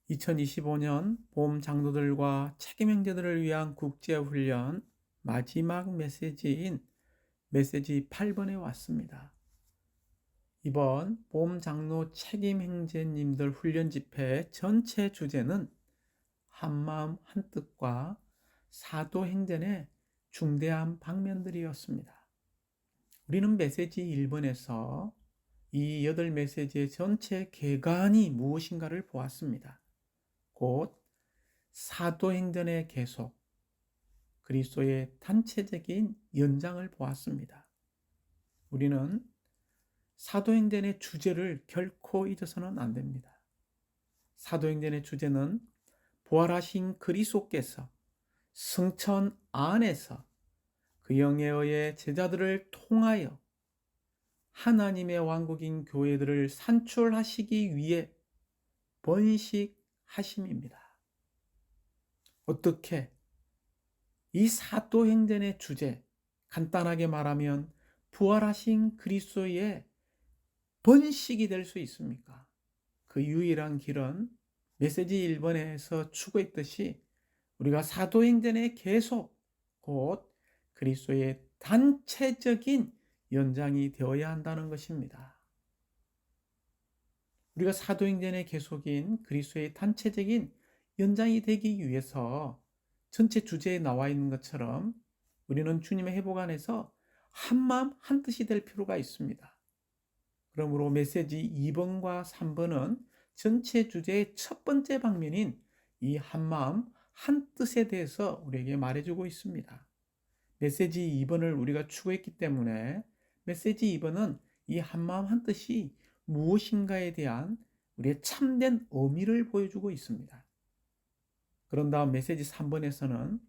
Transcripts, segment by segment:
2025년 봄 장로들과 책임 형제들을 위한 국제훈련 마지막 메시지인 메시지 8번에 왔습니다. 이번 봄 장로 책임 형제님들 훈련 집회 전체 주제는 한마음 한뜻과 사도 행전의 중대한 방면들이었습니다. 우리는 메시지 1번에서 이 8메시지의 전체 개관이 무엇인가를 보았습니다. 곧 사도행전의 계속, 그리스도의 단체적인 연장을 보았습니다. 우리는 사도행전의 주제를 결코 잊어서는 안 됩니다. 사도행전의 주제는 부활하신 그리스도께서 승천 안에서 그 영에 의해 제자들을 통하여 하나님의 왕국인 교회들을 산출하시기 위해 번식하심입니다. 어떻게 이 사도행전의 주제, 간단하게 말하면 부활하신 그리스도의 번식이 될 수 있습니까? 그 유일한 길은 메시지 1번에서 추구했듯이 우리가 사도행전의 계속, 곧 그리스도의 단체적인 연장이 되어야 한다는 것입니다. 우리가 사도행전의 계속인 그리스도의 단체적인 연장이 되기 위해서 전체 주제에 나와 있는 것처럼 우리는 주님의 회복 안에서 한마음 한뜻이 될 필요가 있습니다. 그러므로 메시지 2번과 3번은 전체 주제의 첫 번째 방면인 이 한마음 한뜻에 대해서 우리에게 말해주고 있습니다. 메시지 2번을 우리가 추구했기 때문에 메시지 2번은 이 한마음 한뜻이 무엇인가에 대한 우리의 참된 의미를 보여주고 있습니다. 그런 다음 메시지 3번에서는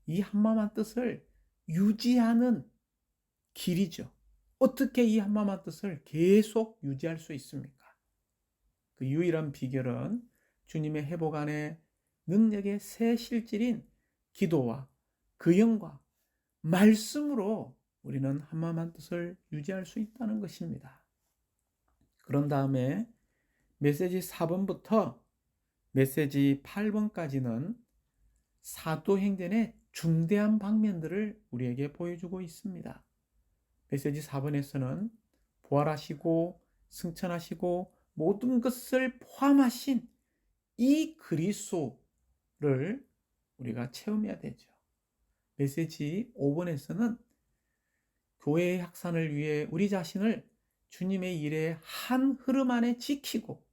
이 한마음 한뜻을 유지하는 길이죠. 어떻게 이 한마음 한뜻을 계속 유지할 수 있습니까? 그 유일한 비결은 주님의 회복 안에 능력의 새 실질인 기도와 그 영과 말씀으로 우리는 한마음 한뜻을 유지할 수 있다는 것입니다. 그런 다음에 메시지 4번부터 메시지 8번까지는 사도행전의 중대한 방면들을 우리에게 보여주고 있습니다. 메시지 4번에서는 부활하시고 승천하시고 모든 것을 포함하신 이 그리스도를 우리가 체험해야 되죠. 메시지 5번에서는 교회의 확산을 위해 우리 자신을 주님의 일의 한 흐름 안에 지키고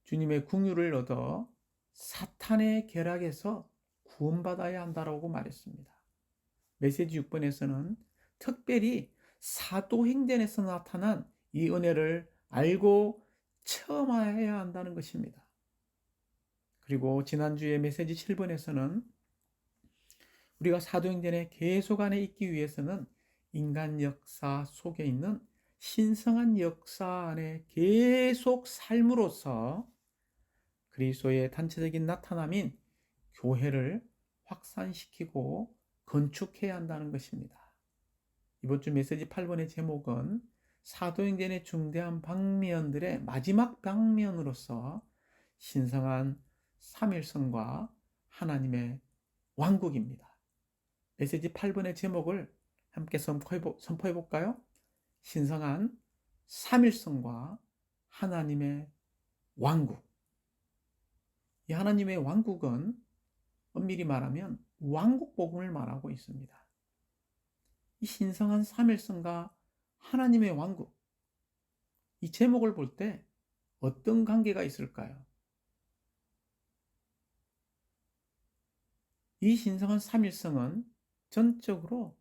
주님의 긍휼을 얻어 사탄의 계략에서 구원받아야 한다고 말했습니다. 메시지 6번에서는 특별히 사도행전에서 나타난 이 은혜를 알고 체험해야 한다는 것입니다. 그리고 지난주에 메시지 7번에서는 우리가 사도행전의 계속 안에 있기 위해서는 인간 역사 속에 있는 신성한 역사 안에 계속 삶으로써 그리스도의 단체적인 나타남인 교회를 확산시키고 건축해야 한다는 것입니다. 이번 주 메시지 8번의 제목은 사도행전의 중대한 방면들의 마지막 방면으로서 신성한 삼일성과 하나님의 왕국입니다. 메시지 8번의 제목을 함께 선포해 볼까요? 신성한 삼일성과 하나님의 왕국. 이 하나님의 왕국은 엄밀히 말하면 왕국 복음을 말하고 있습니다. 이 신성한 삼일성과 하나님의 왕국, 이 제목을 볼 때 어떤 관계가 있을까요? 이 신성한 삼일성은 전적으로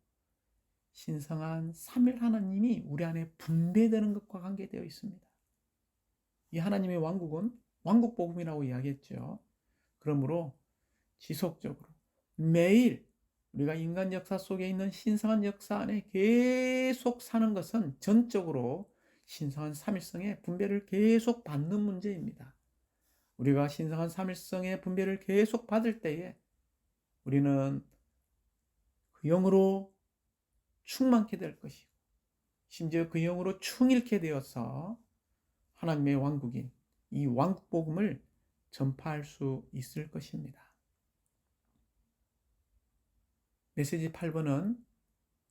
신성한 삼일 하나님이 우리 안에 분배되는 것과 관계되어 있습니다. 이 하나님의 왕국은 왕국 복음이라고 이야기했죠. 그러므로 지속적으로 매일 우리가 인간 역사 속에 있는 신성한 역사 안에 계속 사는 것은 전적으로 신성한 삼일성의 분배를 계속 받는 문제입니다. 우리가 신성한 삼일성의 분배를 계속 받을 때에 우리는 그 영으로 충만케 될 것이고 심지어 그 영으로 충일케 되어서 하나님의 왕국인 이 왕국 복음을 전파할 수 있을 것입니다. 메시지 8번은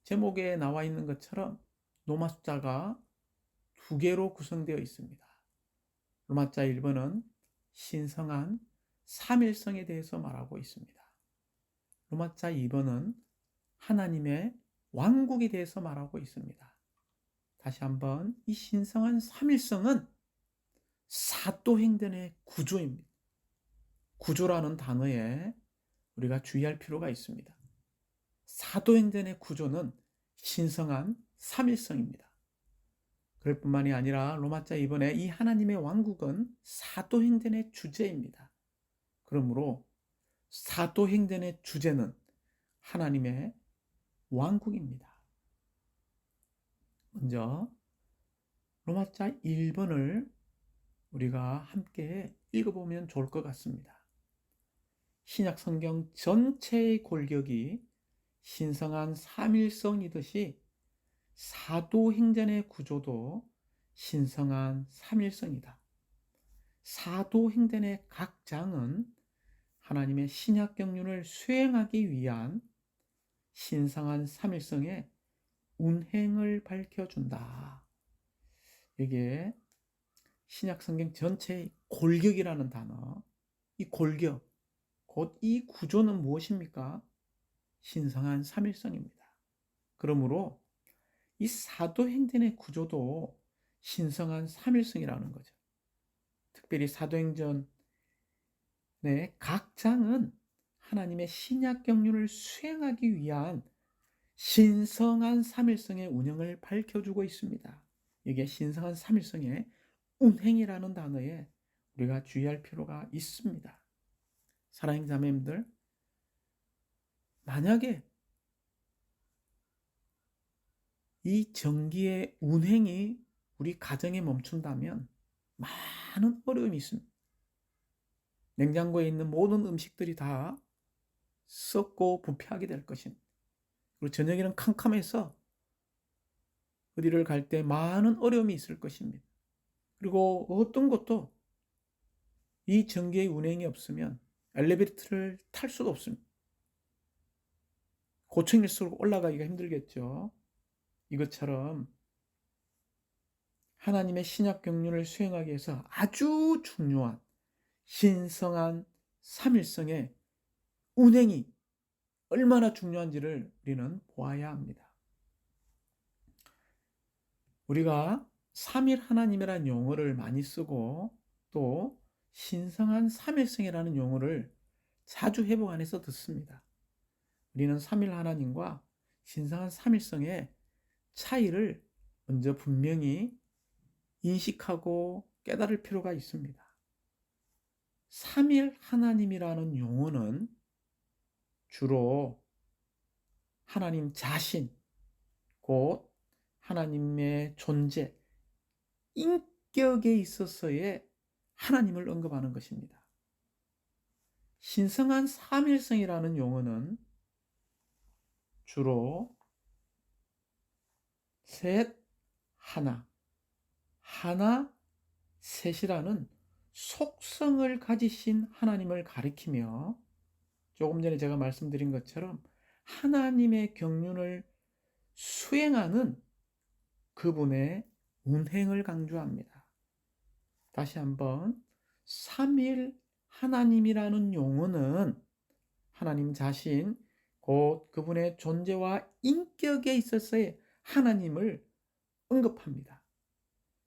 제목에 나와 있는 것처럼 로마 숫자가 2개로 구성되어 있습니다. 로마자 1번은 신성한 삼일성에 대해서 말하고 있습니다. 로마자 2번은 하나님의 왕국에 대해서 말하고 있습니다. 다시 한번 이 신성한 삼일성은 사도행전의 구조입니다. 구조라는 단어에 우리가 주의할 필요가 있습니다. 사도행전의 구조는 신성한 삼일성입니다. 그럴 뿐만이 아니라 로마자 2번에 이 하나님의 왕국은 사도행전의 주제입니다. 그러므로 사도행전의 주제는 하나님의 왕국입니다. 먼저 로마자 1번을 우리가 함께 읽어보면 좋을 것 같습니다. 신약 성경 전체의 골격이 신성한 삼일성이듯이 사도행전의 구조도 신성한 삼일성이다. 사도행전의 각 장은 하나님의 신약 경륜을 수행하기 위한 신성한 삼일성의 운행을 밝혀준다. 이게 신약 성경 전체의 골격이라는 단어, 이 골격, 곧 이 구조는 무엇입니까? 신성한 삼일성입니다. 그러므로 이 사도행전의 구조도 신성한 삼일성이라는 거죠. 특별히 사도행전의 각 장은 하나님의 신약 경륜을 수행하기 위한 신성한 삼일성의 운영을 밝혀주고 있습니다. 이게 신성한 삼일성의 운행이라는 단어에 우리가 주의할 필요가 있습니다. 사랑하는 자매님들, 만약에 이 전기의 운행이 우리 가정에 멈춘다면 많은 어려움이 있습니다. 냉장고에 있는 모든 음식들이 다 썩고 부패하게 될 것입니다. 그리고 저녁에는 캄캄해서 어디를 갈 때 많은 어려움이 있을 것입니다. 그리고 어떤 것도 이 전기의 운행이 없으면 엘리베이터를 탈 수도 없습니다. 고층일수록 올라가기가 힘들겠죠. 이것처럼 하나님의 신약 경륜을 수행하기 위해서 아주 중요한 신성한 삼일성의 운행이 얼마나 중요한지를 우리는 보아야 합니다. 우리가 삼일 하나님이라는 용어를 많이 쓰고 또 신성한 삼일성이라는 용어를 자주 회복 안에서 듣습니다. 우리는 삼일 하나님과 신성한 삼일성의 차이를 먼저 분명히 인식하고 깨달을 필요가 있습니다. 삼일 하나님이라는 용어는 주로 하나님 자신, 곧 하나님의 존재, 인격에 있어서의 하나님을 언급하는 것입니다. 신성한 삼일성이라는 용어는 주로 셋, 하나, 하나, 셋이라는 속성을 가지신 하나님을 가리키며 조금 전에 제가 말씀드린 것처럼 하나님의 경륜을 수행하는 그분의 운행을 강조합니다. 다시 한번 삼일 하나님이라는 용어는 하나님 자신, 곧 그분의 존재와 인격에 있어서의 하나님을 언급합니다.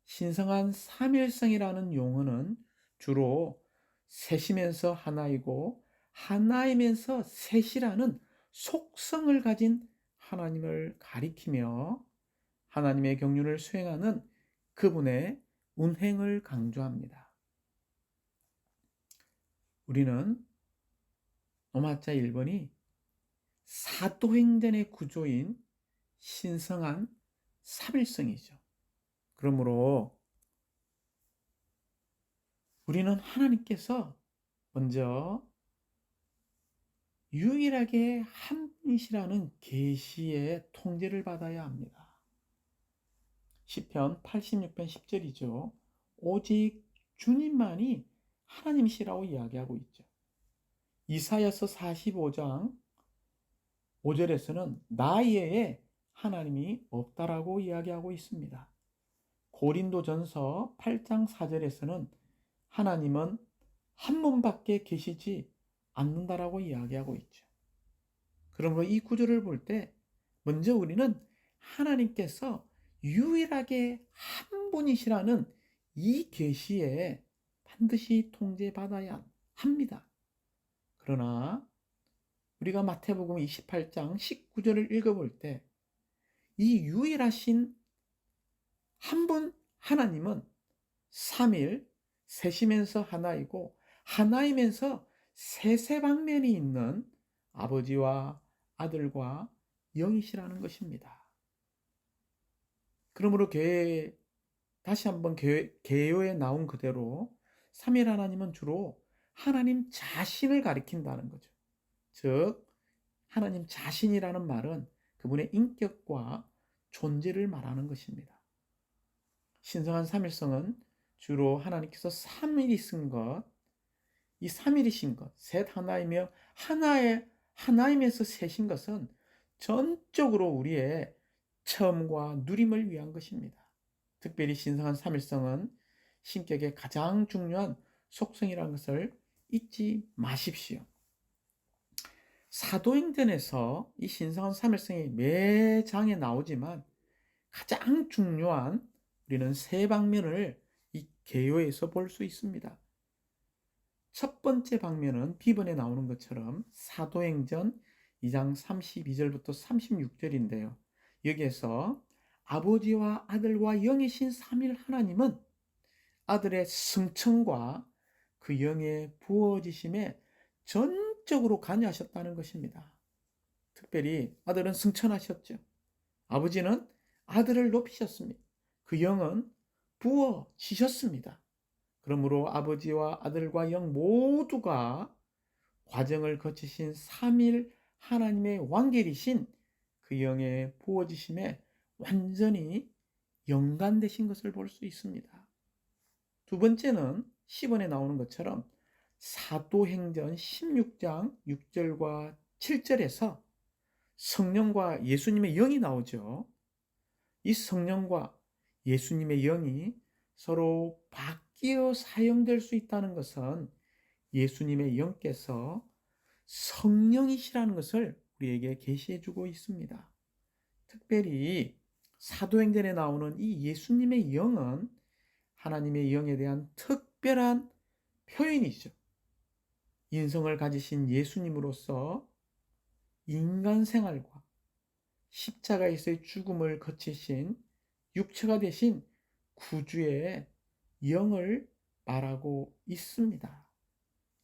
신성한 삼일성이라는 용어는 주로 셋이면서 하나이고 하나이면서 셋이라는 속성을 가진 하나님을 가리키며 하나님의 경륜을 수행하는 그분의 운행을 강조합니다. 우리는 로마자 1번이 사도행전의 구조인 신성한 삼일성이죠. 그러므로 우리는 하나님께서 먼저 유일하게 한 분이시라는 계시의 통제를 받아야 합니다. 시편 86편 10절이죠. 오직 주님만이 하나님이시라고 이야기하고 있죠. 이사야서 45장 5절에서는 나 외에 하나님이 없다라고 이야기하고 있습니다. 고린도전서 8장 4절에서는 하나님은 한 분밖에 계시지 않는다라고 이야기하고 있죠. 그러므로 이 구절을 볼 때 먼저 우리는 하나님께서 유일하게 한 분이시라는 이 계시에 반드시 통제받아야 합니다. 그러나 우리가 마태복음 28장 19절을 읽어볼 때 이 유일하신 한 분 하나님은 삼일 셋이면서 하나이고 하나이면서 세세방면이 있는 아버지와 아들과 영이시라는 것입니다. 그러므로 다시 한번 개요에 나온 그대로 삼일 하나님은 주로 하나님 자신을 가리킨다는 거죠. 즉 하나님 자신이라는 말은 그분의 인격과 존재를 말하는 것입니다. 신성한 삼일성은 주로 하나님께서 삼일이신 것, 이 삼일이신 것, 셋 하나이며 하나이면서 셋인 것은 전적으로 우리의 처음과 누림을 위한 것입니다. 특별히 신성한 삼일성은 신격의 가장 중요한 속성이라는 것을 잊지 마십시오. 사도행전에서 이 신성한 삼일성이 매 장에 나오지만 가장 중요한 우리는 세 방면을 이 개요에서 볼 수 있습니다. 첫 번째 방면은 비번에 나오는 것처럼 사도행전 2장 32절부터 36절인데요. 여기에서 아버지와 아들과 영이신 삼일 하나님은 아들의 승천과 그 영의 부어지심에 전적으로 관여하셨다는 것입니다. 특별히 아들은 승천하셨죠. 아버지는 아들을 높이셨습니다. 그 영은 부어지셨습니다. 그러므로 아버지와 아들과 영 모두가 과정을 거치신 삼일 하나님의 완결이신 그 영의 부어지심에 완전히 연관되신 것을 볼 수 있습니다. 두 번째는 10원에 나오는 것처럼 사도행전 16장 6절과 7절에서 성령과 예수님의 영이 나오죠. 이 성령과 예수님의 영이 서로 바뀌어 사용될 수 있다는 것은 예수님의 영께서 성령이시라는 것을 우리에게 계시해 주고 있습니다. 특별히 사도행전에 나오는 이 예수님의 영은 하나님의 영에 대한 특별한 표현이죠. 인성을 가지신 예수님으로서 인간 생활과 십자가에서의 죽음을 거치신 육체가 되신 구주의 영을 말하고 있습니다.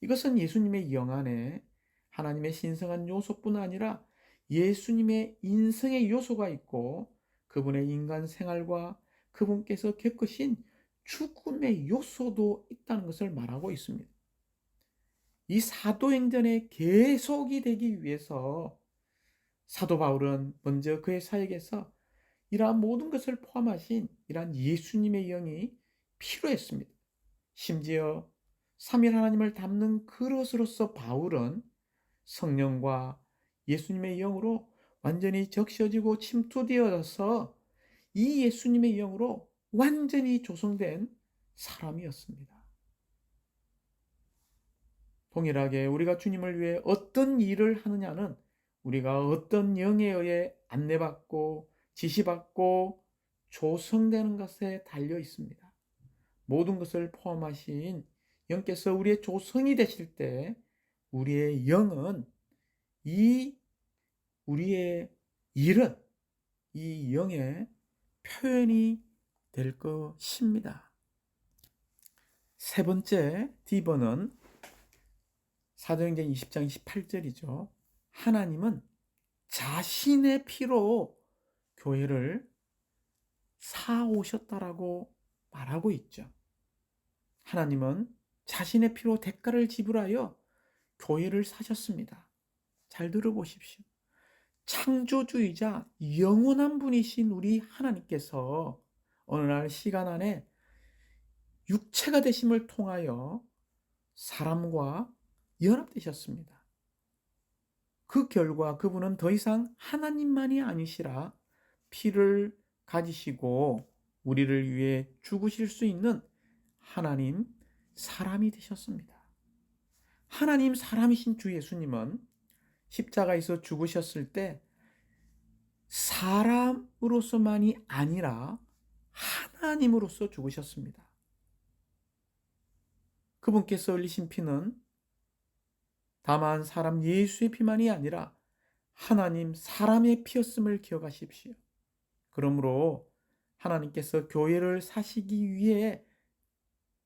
이것은 예수님의 영 안에 하나님의 신성한 요소뿐 아니라 예수님의 인성의 요소가 있고 그분의 인간 생활과 그분께서 겪으신 죽음의 요소도 있다는 것을 말하고 있습니다. 이 사도행전의 계속이 되기 위해서 사도 바울은 먼저 그의 사역에서 이러한 모든 것을 포함하신 이러한 예수님의 영이 필요했습니다. 심지어 삼일 하나님을 담는 그릇으로서 바울은 성령과 예수님의 영으로 완전히 적셔지고 침투되어서 이 예수님의 영으로 완전히 조성된 사람이었습니다. 동일하게 우리가 주님을 위해 어떤 일을 하느냐는 우리가 어떤 영에 의해 안내받고 지시받고 조성되는 것에 달려 있습니다. 모든 것을 포함하신 영께서 우리의 조성이 되실 때 우리의 영은 우리의 일은 이 영의 표현이 될 것입니다. 세 번째 D번은 사도행전 20장 28절이죠. 하나님은 자신의 피로 교회를 사오셨다라고 말하고 있죠. 하나님은 자신의 피로 대가를 지불하여 교회를 사셨습니다. 잘 들어보십시오. 창조주이자 영원한 분이신 우리 하나님께서 어느 날 시간 안에 육체가 되심을 통하여 사람과 연합되셨습니다. 그 결과 그분은 더 이상 하나님만이 아니시라 피를 가지시고 우리를 위해 죽으실 수 있는 하나님 사람이 되셨습니다. 하나님 사람이신 주 예수님은 십자가에서 죽으셨을 때 사람으로서만이 아니라 하나님으로서 죽으셨습니다. 그분께서 흘리신 피는 다만 사람 예수의 피만이 아니라 하나님 사람의 피였음을 기억하십시오. 그러므로 하나님께서 교회를 사시기 위해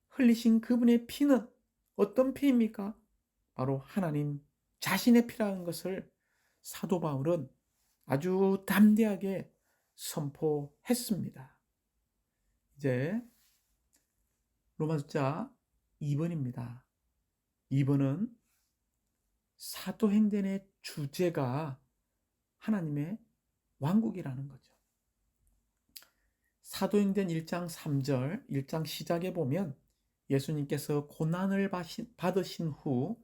흘리신 그분의 피는 어떤 피입니까? 바로 하나님 자신의 피라는 것을 사도 바울은 아주 담대하게 선포했습니다. 이제 로마서 2번입니다. 2번은 사도행전의 주제가 하나님의 왕국이라는 거죠. 사도행전 1장 3절, 1장 시작에 보면 예수님께서 고난을 받으신 후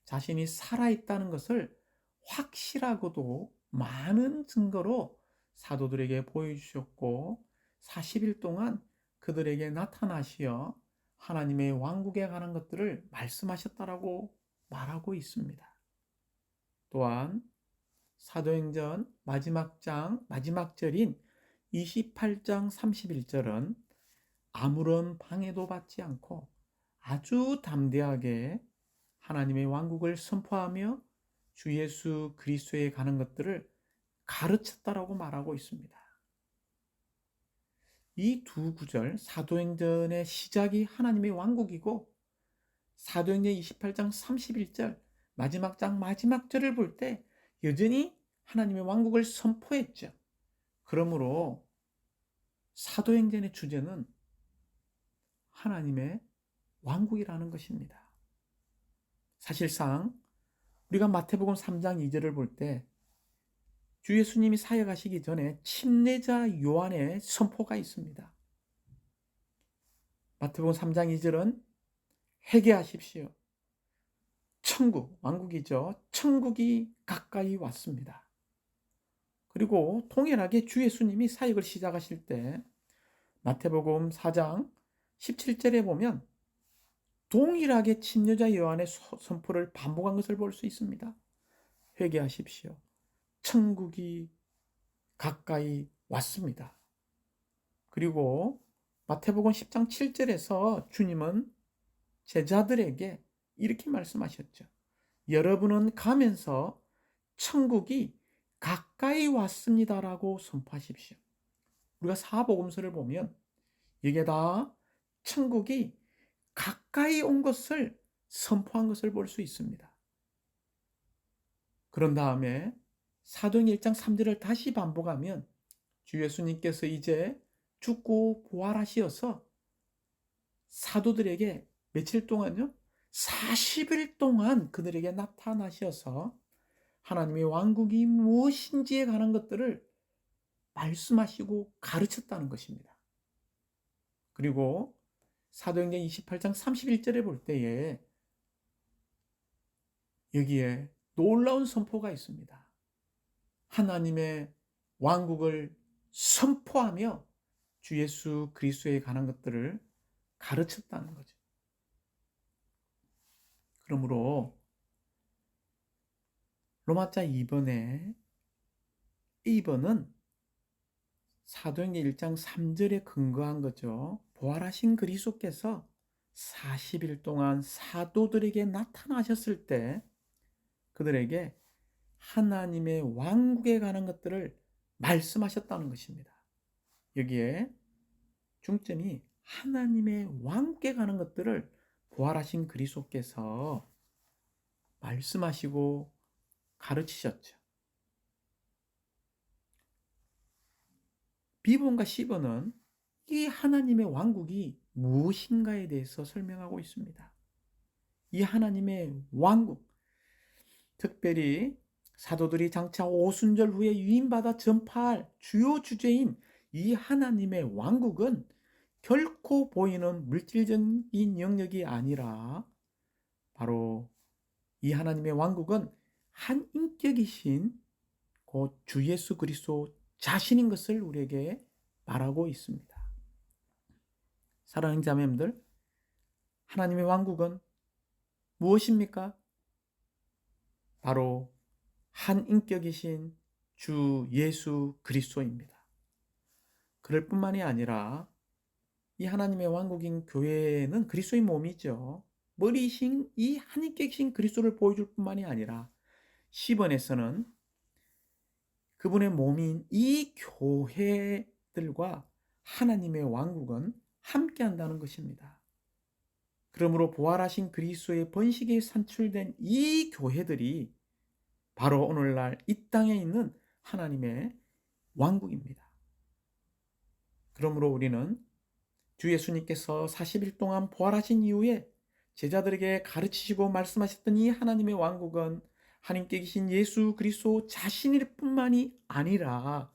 자신이 살아있다는 것을 확실하고도 많은 증거로 사도들에게 보여주셨고 40일 동안 그들에게 나타나시어 하나님의 왕국에 관한 것들을 말씀하셨다라고 말하고 있습니다. 또한 사도행전 마지막 장 마지막 절인 28장 31절은 아무런 방해도 받지 않고 아주 담대하게 하나님의 왕국을 선포하며 주 예수 그리스도에 관한 것들을 가르쳤다라고 말하고 있습니다. 이 두 구절, 사도행전의 시작이 하나님의 왕국이고 사도행전 28장 31절 마지막 장 마지막 절을 볼 때 여전히 하나님의 왕국을 선포했죠. 그러므로 사도행전의 주제는 하나님의 왕국이라는 것입니다. 사실상 우리가 마태복음 3장 2절을 볼 때 주 예수님이 사역하시기 전에 침례자 요한의 선포가 있습니다. 마태복음 3장 2절은 회개하십시오. 천국, 왕국이죠. 천국이 가까이 왔습니다. 그리고 통일하게 주 예수님이 사역을 시작하실 때 마태복음 4장 17절에 보면 동일하게 침례자 요한의 선포를 반복한 것을 볼 수 있습니다. 회개하십시오. 천국이 가까이 왔습니다. 그리고 마태복음 10장 7절에서 주님은 제자들에게 이렇게 말씀하셨죠. 여러분은 가면서 천국이 가까이 왔습니다라고 선포하십시오. 우리가 사복음서를 보면 이게 다 천국이 가까이 온 것을 선포한 것을 볼 수 있습니다. 그런 다음에 사도행전 1장 3절을 다시 반복하면 주 예수님께서 이제 죽고 부활하시어서 사도들에게 며칠 동안요? 40일 동안 그들에게 나타나셔서 하나님의 왕국이 무엇인지에 관한 것들을 말씀하시고 가르쳤다는 것입니다. 그리고 사도행전 28장 31절에 볼 때에 여기에 놀라운 선포가 있습니다. 하나님의 왕국을 선포하며 주 예수 그리스도에 관한 것들을 가르쳤다는 거죠. 그러므로 로마자 2번은 사도행전 1장 3절에 근거한 거죠. 부활하신 그리스도께서 40일 동안 사도들에게 나타나셨을 때 그들에게 하나님의 왕국에 관한 것들을 말씀하셨다는 것입니다. 여기에 중점이 하나님의 왕국에 관한 것들을 부활하신 그리스도께서 말씀하시고 가르치셨죠. B번과 C번은 이 하나님의 왕국이 무엇인가에 대해서 설명하고 있습니다. 이 하나님의 왕국, 특별히 사도들이 장차 오순절 후에 유임받아 전파할 주요 주제인 이 하나님의 왕국은 결코 보이는 물질적인 영역이 아니라 바로 이 하나님의 왕국은 한 인격이신 곧 주 예수 그리스도 자신인 것을 우리에게 말하고 있습니다. 사랑하는 자매님들, 하나님의 왕국은 무엇입니까? 바로 한 인격이신 주 예수 그리스도입니다. 그럴 뿐만이 아니라 이 하나님의 왕국인 교회는 그리스도의 몸이죠. 머리이신 이 한 인격이신 그리스도를 보여줄 뿐만이 아니라 10번에서는 그분의 몸인 이 교회들과 하나님의 왕국은 함께한다는 것입니다. 그러므로 부활하신 그리스도의 번식에 산출된 이 교회들이 바로 오늘날 이 땅에 있는 하나님의 왕국입니다. 그러므로 우리는 주 예수님께서 40일 동안 부활하신 이후에 제자들에게 가르치시고 말씀하셨던 이 하나님의 왕국은 하나님께 계신 예수 그리스도 자신일 뿐만이 아니라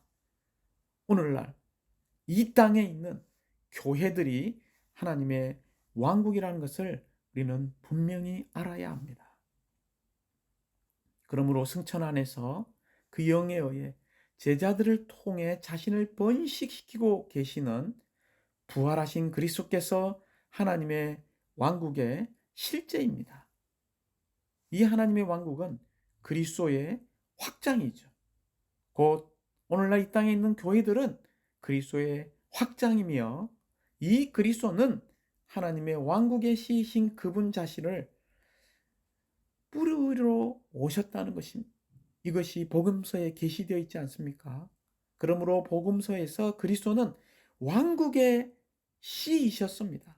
오늘날 이 땅에 있는 교회들이 하나님의 왕국이라는 것을 우리는 분명히 알아야 합니다. 그러므로 승천 안에서 그 영에 의해 제자들을 통해 자신을 번식시키고 계시는 부활하신 그리스도께서 하나님의 왕국의 실제입니다. 이 하나님의 왕국은 그리스도의 확장이죠. 곧 오늘날 이 땅에 있는 교회들은 그리스도의 확장이며 이 그리스도는 하나님의 왕국의 시이신 그분 자신을 뿌리러 오셨다는 것입니다. 이것이 복음서에 게시되어 있지 않습니까? 그러므로 복음서에서 그리스도는 왕국의 씨이셨습니다.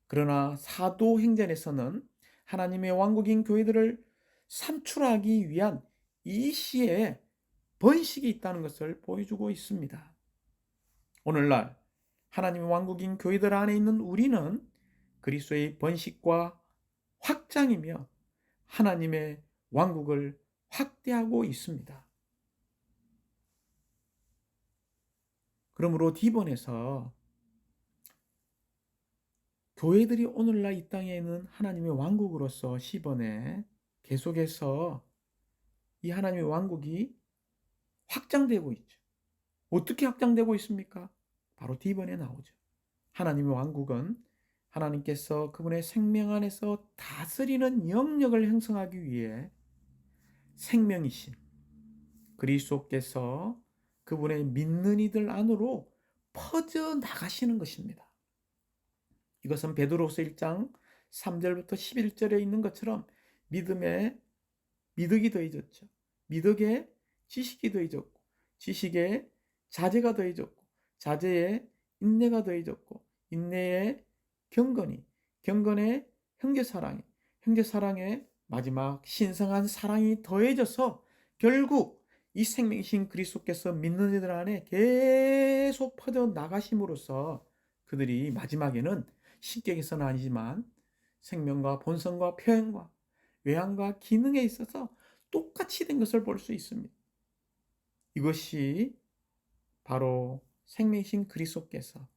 그러나 사도행전에서는 하나님의 왕국인 교회들을 산출하기 위한 이 씨에 번식이 있다는 것을 보여주고 있습니다. 오늘날 하나님의 왕국인 교회들 안에 있는 우리는 그리스도의 번식과 확장이며 하나님의 왕국을 확대하고 있습니다. 그러므로 D번에서 교회들이 오늘날 이 땅에 있는 하나님의 왕국으로서 C번에 계속해서 이 하나님의 왕국이 확장되고 있죠. 어떻게 확장되고 있습니까? 바로 D번에 나오죠. 하나님의 왕국은 하나님께서 그분의 생명 안에서 다스리는 영역을 형성하기 위해 생명이신 그리스도께서 그분의 믿는 이들 안으로 퍼져 나가시는 것입니다. 이것은 베드로서 1장 3절부터 11절에 있는 것처럼 믿음에 미덕이 더해졌죠. 미덕에 지식이 더해졌고 지식에 자제가 더해졌고 자제에 인내가 더해졌고 인내에 경건이 경건에 형제사랑이 형제사랑에 마지막 신성한 사랑이 더해져서 결국 이 생명이신 그리스도께서 믿는 이들 안에 계속 퍼져 나가심으로써 그들이 마지막에는 신격에서는 아니지만 생명과 본성과 표현과 외향과 기능에 있어서 똑같이 된 것을 볼 수 있습니다. 이것이 바로 생명이신 그리스도께서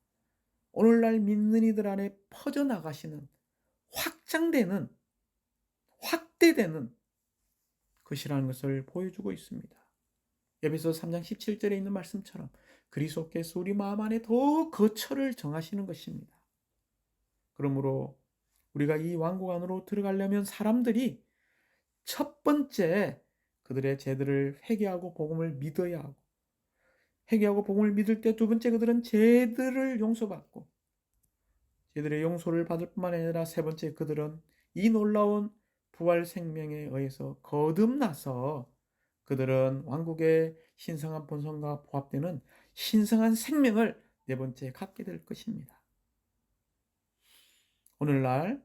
오늘날 믿는 이들 안에 퍼져나가시는 확장되는 확대되는 것이라는 것을 보여주고 있습니다. 에베소서 3장 17절에 있는 말씀처럼 그리스도께서 우리 마음 안에 더 거처를 정하시는 것입니다. 그러므로 우리가 이 왕국 안으로 들어가려면 사람들이 첫 번째 그들의 죄들을 회개하고 복음을 믿어야 하고 회개하고 복음을 믿을 때 두 번째 그들은 죄들을 용서받고 죄들의 용서를 받을 뿐만 아니라 세 번째 그들은 이 놀라운 부활 생명에 의해서 거듭나서 그들은 왕국의 신성한 본성과 부합되는 신성한 생명을 네 번째 갖게 될 것입니다. 오늘날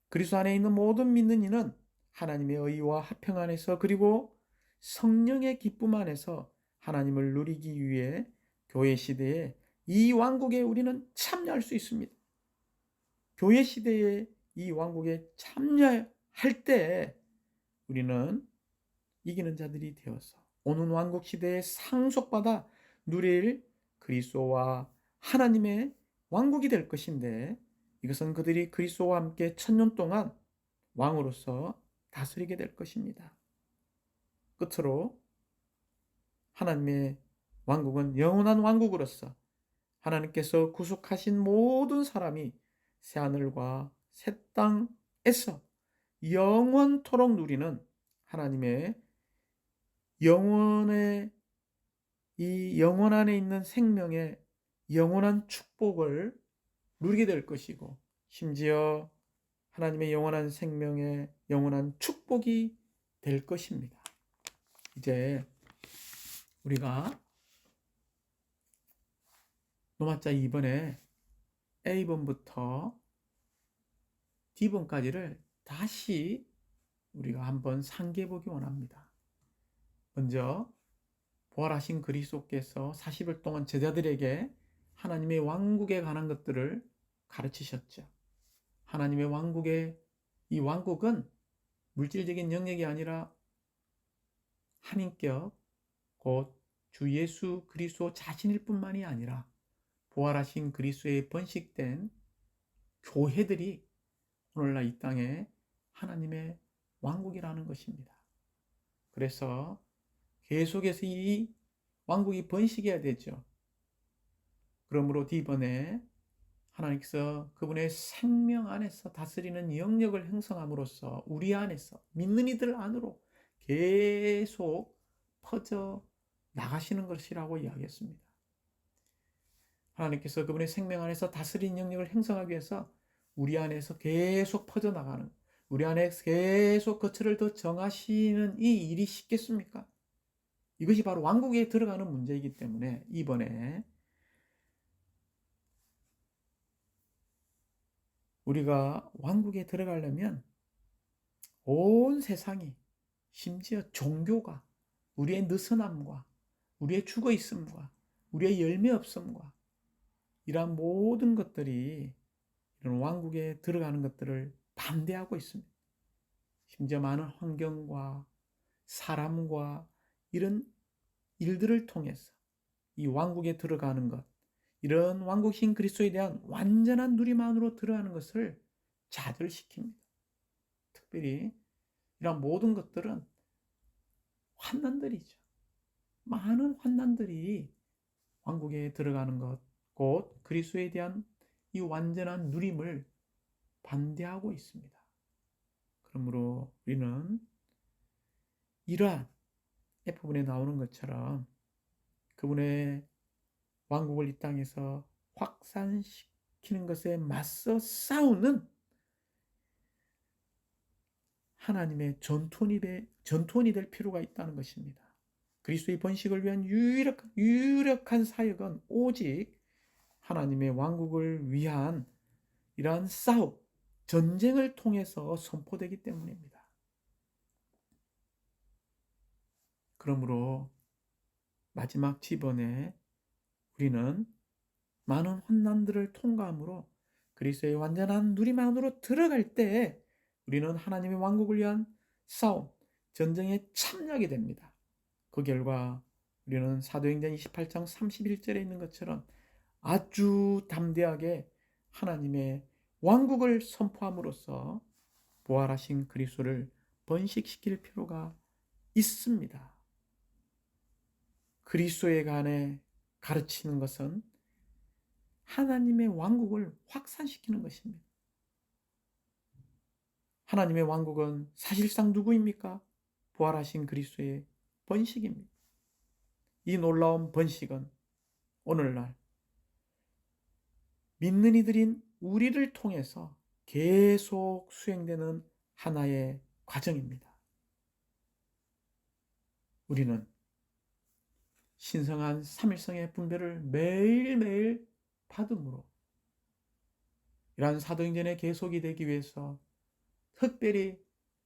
그리스도 안에 있는 모든 믿는 이는 하나님의 의와 화평 안에서 그리고 성령의 기쁨 안에서 하나님을 누리기 위해 교회 시대에 이 왕국에 우리는 참여할 수 있습니다. 교회 시대에 이 왕국에 참여할 때 우리는 이기는 자들이 되어서 오는 왕국 시대에 상속받아 누릴 그리스도와 하나님의 왕국이 될 것인데 이것은 그들이 그리스도와 함께 1000년 동안 왕으로서 다스리게 될 것입니다. 끝으로 하나님의 왕국은 영원한 왕국으로서 하나님께서 구속하신 모든 사람이 새하늘과 새 땅에서 영원토록 누리는 하나님의 영원의 이 영원 안에 있는 생명의 영원한 축복을 누리게 될 것이고, 심지어 하나님의 영원한 생명의 영원한 축복이 될 것입니다. 이제 우리가 노마자 2번에 A번부터 D번까지를 다시 우리가 한번 상기해 보기 원합니다. 먼저 부활하신 그리스도께서 40일 동안 제자들에게 하나님의 왕국에 관한 것들을 가르치셨죠. 하나님의 왕국의 이 왕국은 물질적인 영역이 아니라 한인격 곧 주 예수 그리스도 자신일 뿐만이 아니라 부활하신 그리스도에 번식된 교회들이 오늘날 이 땅에 하나님의 왕국이라는 것입니다. 그래서 계속해서 이 왕국이 번식해야 되죠. 그러므로 D번에 하나님께서 그분의 생명 안에서 다스리는 영역을 형성함으로써 우리 안에서 믿는 이들 안으로 계속 퍼져 나가시는 것이라고 이야기했습니다. 하나님께서 그분의 생명 안에서 다스리는 영역을 형성하기 위해서 우리 안에서 계속 퍼져나가는, 우리 안에 계속 거처를 더 정하시는 이 일이 쉽겠습니까? 이것이 바로 왕국에 들어가는 문제이기 때문에 이번에 우리가 왕국에 들어가려면 온 세상이, 심지어 종교가 우리의 느슨함과 우리의 죽어있음과 우리의 열매 없음과 이러한 모든 것들이 이런 왕국에 들어가는 것들을 반대하고 있습니다. 심지어 많은 환경과 사람과 이런 일들을 통해서 이 왕국에 들어가는 것, 이런 왕국신 그리스도에 대한 완전한 누림 안으로 들어가는 것을 좌절시킵니다. 특별히 이런 모든 것들은 환난들이죠. 많은 환난들이 왕국에 들어가는 것, 곧 그리스도에 대한 이 완전한 누림을 반대하고 있습니다. 그러므로 우리는 이러한 F분에 나오는 것처럼 그분의 왕국을 이 땅에서 확산시키는 것에 맞서 싸우는 하나님의 전투원이 될 필요가 있다는 것입니다. 그리스도의 번식을 위한 유력한 사역은 오직 하나님의 왕국을 위한 이러한 싸움, 전쟁을 통해서 선포되기 때문입니다. 그러므로 마지막 지번에 우리는 많은 환난들을 통과함으로 그리스도의 완전한 누림 안으로 들어갈 때 우리는 하나님의 왕국을 위한 싸움, 전쟁에 참여하게 됩니다. 그 결과 우리는 사도행전 28장 31절에 있는 것처럼 아주 담대하게 하나님의 왕국을 선포함으로써 부활하신 그리스도를 번식시킬 필요가 있습니다. 그리스도에 관해 가르치는 것은 하나님의 왕국을 확산시키는 것입니다. 하나님의 왕국은 사실상 누구입니까? 부활하신 그리스도의 번식입니다. 이 놀라운 번식은 오늘날 믿는 이들인 우리를 통해서 계속 수행되는 하나의 과정입니다. 우리는 신성한 삼일성의 분배를 매일매일 받음으로 이러한 사도행전의 계속이 되기 위해서 특별히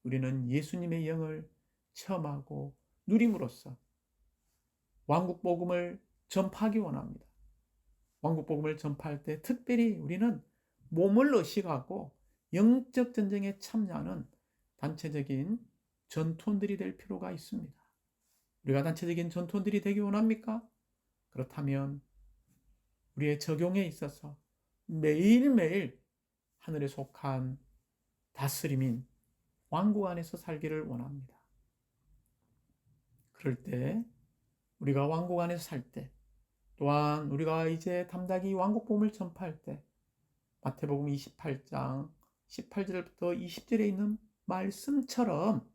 우리는 예수님의 영을 체험하고 누림으로써 왕국복음을 전파하기 원합니다. 왕국복음을 전파할 때 특별히 우리는 몸을 의식하고 영적 전쟁에 참여하는 단체적인 전투원들이 될 필요가 있습니다. 우리가 단체적인 전투원들이 되기 원합니까? 그렇다면 우리의 적용에 있어서 매일매일 하늘에 속한 다스림인 왕국 안에서 살기를 원합니다. 그럴 때 우리가 왕국 안에서 살 때, 또한 우리가 이제 담대하게 이 왕국복음을 전파할 때 마태복음 28장 18절부터 20절에 있는 말씀처럼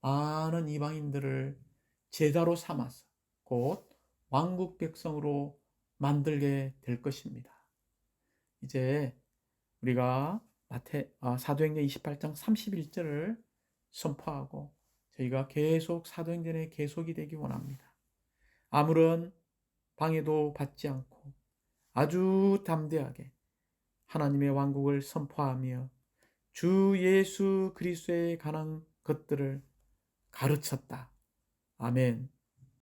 많은 이방인들을 제자로 삼아서 곧 왕국 백성으로 만들게 될 것입니다. 이제 우리가 사도행전 28장 31절을 선포하고 저희가 계속 사도행전의 계속이 되기 원합니다. 아무런 방해도 받지 않고 아주 담대하게 하나님의 왕국을 선포하며 주 예수 그리스도에 관한 것들을 가르쳤다. 아멘.